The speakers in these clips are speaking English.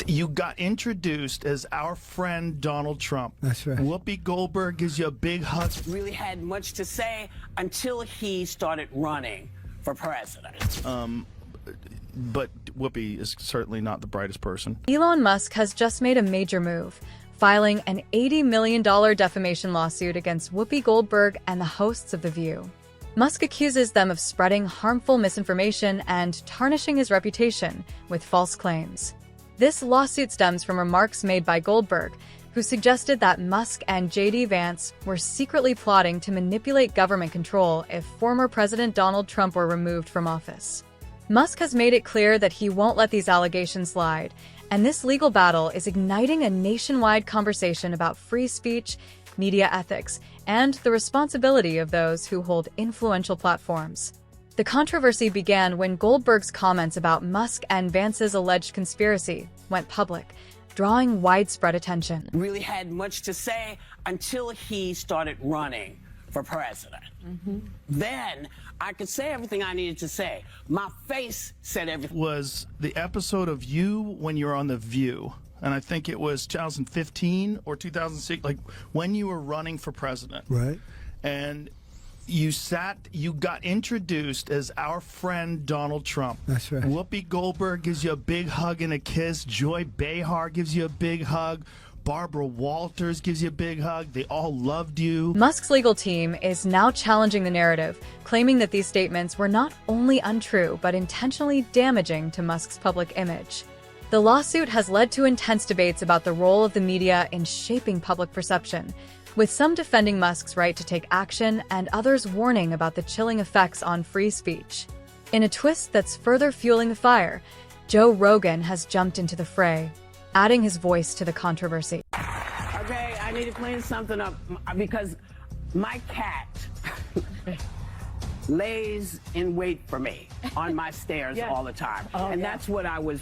You got introduced as our friend Donald Trump. That's right. Whoopi Goldberg gives you a big hug. Really had much to say until he started running for president. But Whoopi is certainly not the brightest person. Elon Musk has just made a major move, filing an $80 million defamation lawsuit against Whoopi Goldberg and the hosts of The View. Musk accuses them of spreading harmful misinformation and tarnishing his reputation with false claims. This lawsuit stems from remarks made by Goldberg, who suggested that Musk and J.D. Vance were secretly plotting to manipulate government control if former President Donald Trump were removed from office. Musk has made it clear that he won't let these allegations slide, and this legal battle is igniting a nationwide conversation about free speech, media ethics, and the responsibility of those who hold influential platforms. The controversy began when Goldberg's comments about Musk and Vance's alleged conspiracy went public, drawing widespread attention. Really had much to say until he started running for president. Then I could say everything I needed to say. My face said everything. Was the episode of you when you were on The View, and I think it was 2015 or 2006, like when you were running for president. Right. And you got introduced as our friend Donald Trump. That's right. Whoopi Goldberg gives you a big hug and a kiss. Joy Behar gives you a big hug. Barbara Walters gives you a big hug. They all loved you. Musk's legal team is now challenging the narrative, claiming that these statements were not only untrue, but intentionally damaging to Musk's public image. The lawsuit has led to intense debates about the role of the media in shaping public perception, with some defending Musk's right to take action and others warning about the chilling effects on free speech. In a twist that's further fueling the fire, Joe Rogan has jumped into the fray, adding his voice to the controversy. Okay, I need to clean something up because my cat lays in wait for me on my stairs all the time. That's what I was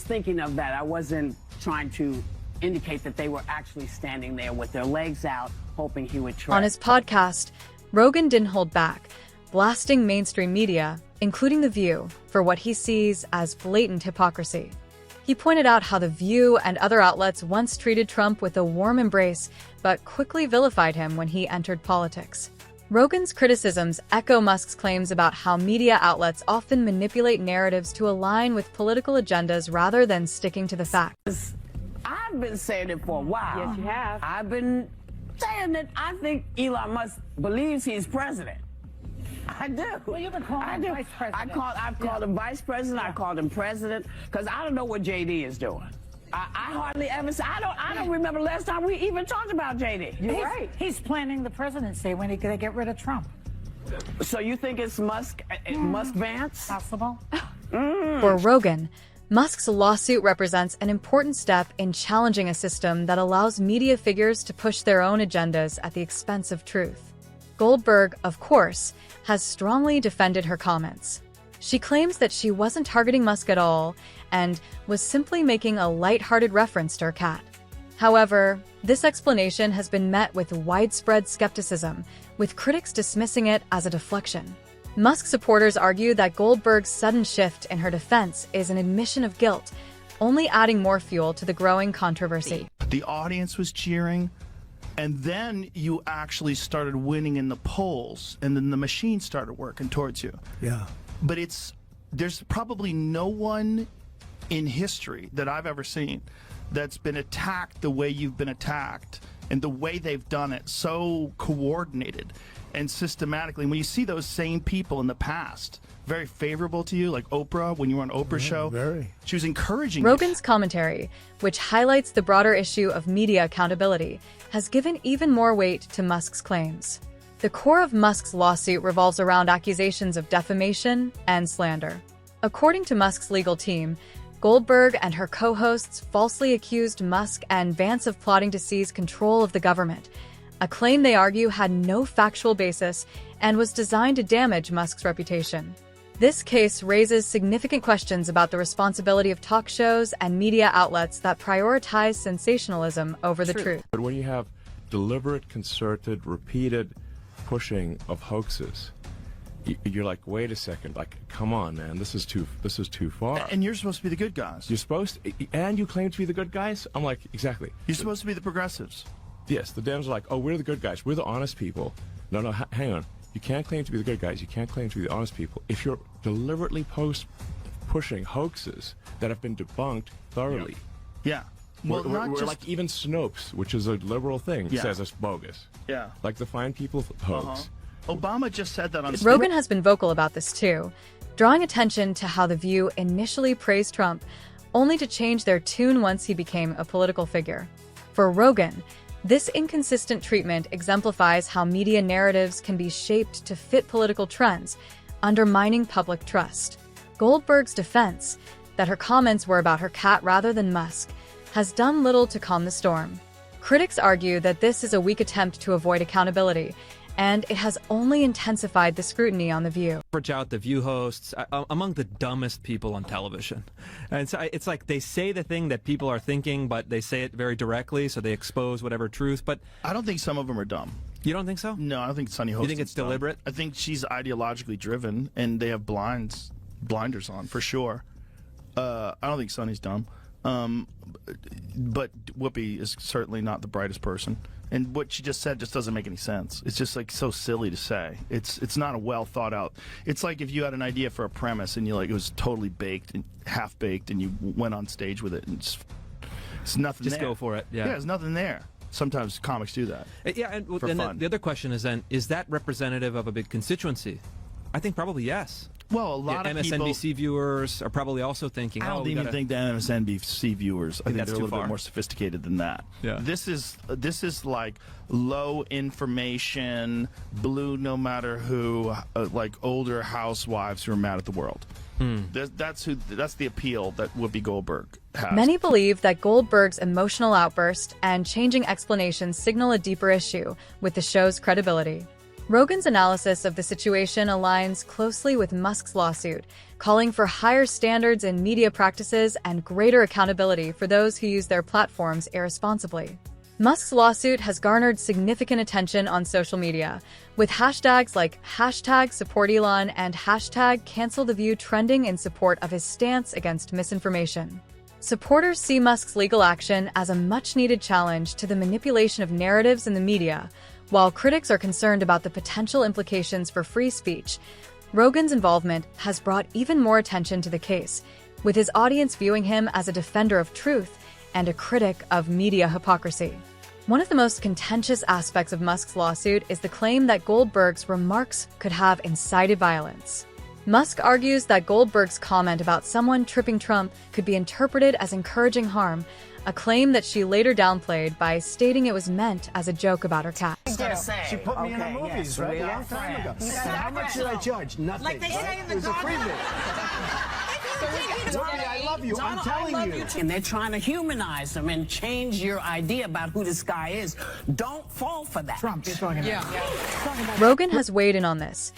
thinking of that. I wasn't trying to indicate that they were actually standing there with their legs out, hoping he would try. On his podcast, Rogan didn't hold back, blasting mainstream media, including The View, for what he sees as blatant hypocrisy. He pointed out how The View and other outlets once treated Trump with a warm embrace, but quickly vilified him when he entered politics. Rogan's criticisms echo Musk's claims about how media outlets often manipulate narratives to align with political agendas rather than sticking to the facts. I've been saying it for a while. Yes, you have. I've been saying that I think Elon Musk believes he's president. I do. Well, you've been calling him vice president. I've called him vice president. I called him president because I don't know what JD is doing. I hardly ever say. I don't remember last time we even talked about JD. You're right. He's planning the presidency when they get rid of Trump. So you think it's Musk, Musk Vance? Possible. For Rogan, Musk's lawsuit represents an important step in challenging a system that allows media figures to push their own agendas at the expense of truth. Goldberg, of course, has strongly defended her comments. She claims that she wasn't targeting Musk at all and was simply making a lighthearted reference to her cat. However, this explanation has been met with widespread skepticism, with critics dismissing it as a deflection. Musk supporters argue that Goldberg's sudden shift in her defense is an admission of guilt, only adding more fuel to the growing controversy. The audience was cheering, and then you actually started winning in the polls, and then the machine started working towards you. Yeah. But there's probably no one in history that I've ever seen that's been attacked the way you've been attacked, and the way they've done it, so coordinated and systematically. And when you see those same people in the past, very favorable to you, like Oprah, when you were on Oprah's show, very. She was encouraging Rogan's commentary, which highlights the broader issue of media accountability, has given even more weight to Musk's claims. The core of Musk's lawsuit revolves around accusations of defamation and slander. According to Musk's legal team, Goldberg and her co-hosts falsely accused Musk and Vance of plotting to seize control of the government, a claim they argue had no factual basis and was designed to damage Musk's reputation. This case raises significant questions about the responsibility of talk shows and media outlets that prioritize sensationalism over the truth. But when you have deliberate, concerted, repeated pushing of hoaxes, you're like, wait a second, like, come on, man, this is too far. And you're supposed to be the good guys. You're supposed to, and you claim to be the good guys? I'm like, exactly. You're supposed to be the progressives. Yes, the Dems are like, oh, we're the good guys. We're the honest people. No, hang on. You can't claim to be the good guys. You can't claim to be the honest people. If you're deliberately pushing hoaxes that have been debunked thoroughly. Yeah. Well, we're like even Snopes, which is a liberal thing, says it's bogus. Yeah. Like the Fine People hoax. Obama just said that on Rogan has been vocal about this too, drawing attention to how The View initially praised Trump, only to change their tune once he became a political figure. For Rogan, this inconsistent treatment exemplifies how media narratives can be shaped to fit political trends, undermining public trust. Goldberg's defense, that her comments were about her cat rather than Musk, has done little to calm the storm. Critics argue that this is a weak attempt to avoid accountability, and it has only intensified the scrutiny on The View. Average out The View hosts among the dumbest people on television. And so it's like they say the thing that people are thinking, but they say it very directly, so they expose whatever truth. But I don't think some of them are dumb. You don't think so? No, I don't think Sunny Hostin's You think it's deliberate? I think she's ideologically driven, and they have blinders on, for sure. I don't think Sunny's dumb. But Whoopi is certainly not the brightest person. And what she just said just doesn't make any sense. It's just like so silly to say. It's not a well thought out. It's like if you had an idea for a premise and it was totally baked and half baked, and you went on stage with it, and it's nothing. Just there. go for it. Yeah. Yeah, there's nothing there. Sometimes comics do that. Yeah, and for fun. The other question is then, is that representative of a big constituency? I think probably yes. Well, a lot of MSNBC viewers are probably also thinking, I don't even think the MSNBC viewers. I think that's they're a too little far. bit more sophisticated than that. Yeah. This is like low information, blue no matter who, like older housewives who are mad at the world. That's the appeal that Whoopi Goldberg has. Many believe that Goldberg's emotional outburst and changing explanations signal a deeper issue with the show's credibility. Rogan's analysis of the situation aligns closely with Musk's lawsuit, calling for higher standards in media practices and greater accountability for those who use their platforms irresponsibly. Musk's lawsuit has garnered significant attention on social media, with hashtags like #SupportElon and #CancelTheView trending in support of his stance against misinformation. Supporters see Musk's legal action as a much-needed challenge to the manipulation of narratives in the media, while critics are concerned about the potential implications for free speech. Rogan's involvement has brought even more attention to the case, with his audience viewing him as a defender of truth and a critic of media hypocrisy. One of the most contentious aspects of Musk's lawsuit is the claim that Goldberg's remarks could have incited violence. Musk argues that Goldberg's comment about someone tripping Trump could be interpreted as encouraging harm, a claim that she later downplayed by stating it was meant as a joke about her cat. She put me in her movies, right? A long time ago. And how much did I judge? Nothing. Like they say in the It was a free bit. Whoopi, I love you. I'm telling you. And they're trying to humanize them and change your idea about who this guy is. Don't fall for that. Trump, you're talking about. Rogan has weighed in on this,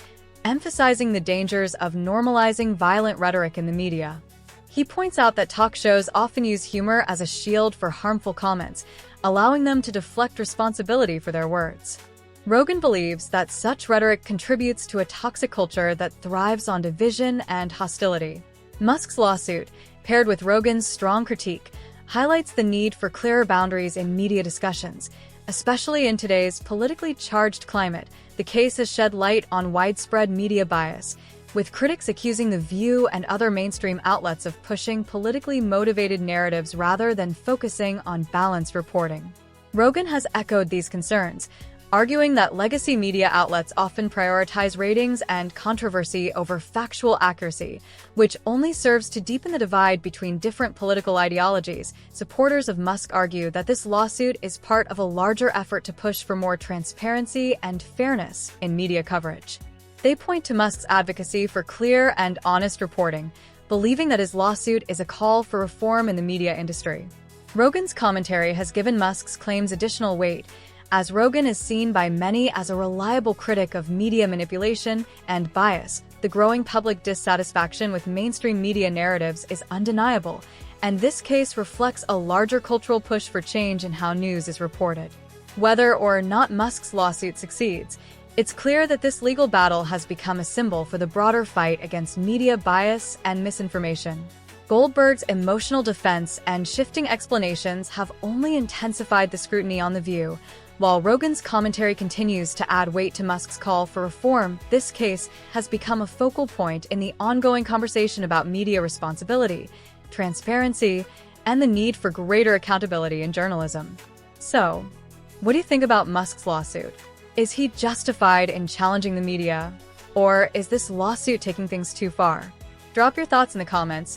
emphasizing the dangers of normalizing violent rhetoric in the media. He points out that talk shows often use humor as a shield for harmful comments, allowing them to deflect responsibility for their words. Rogan believes that such rhetoric contributes to a toxic culture that thrives on division and hostility. Musk's lawsuit, paired with Rogan's strong critique, highlights the need for clearer boundaries in media discussions. Especially in today's politically charged climate, the case has shed light on widespread media bias, with critics accusing The View and other mainstream outlets of pushing politically motivated narratives rather than focusing on balanced reporting. Rogan has echoed these concerns, arguing that legacy media outlets often prioritize ratings and controversy over factual accuracy, which only serves to deepen the divide between different political ideologies. Supporters of Musk argue that this lawsuit is part of a larger effort to push for more transparency and fairness in media coverage. They point to Musk's advocacy for clear and honest reporting, believing that his lawsuit is a call for reform in the media industry. Rogan's commentary has given Musk's claims additional weight, as Rogan is seen by many as a reliable critic of media manipulation and bias. The growing public dissatisfaction with mainstream media narratives is undeniable, and this case reflects a larger cultural push for change in how news is reported. Whether or not Musk's lawsuit succeeds, It's clear that this legal battle has become a symbol for the broader fight against media bias and misinformation. Goldberg's emotional defense and shifting explanations have only intensified the scrutiny on The View. While Rogan's commentary continues to add weight to Musk's call for reform, this case has become a focal point in the ongoing conversation about media responsibility, transparency, and the need for greater accountability in journalism. So, what do you think about Musk's lawsuit? Is he justified in challenging the media? Or is this lawsuit taking things too far? Drop your thoughts in the comments.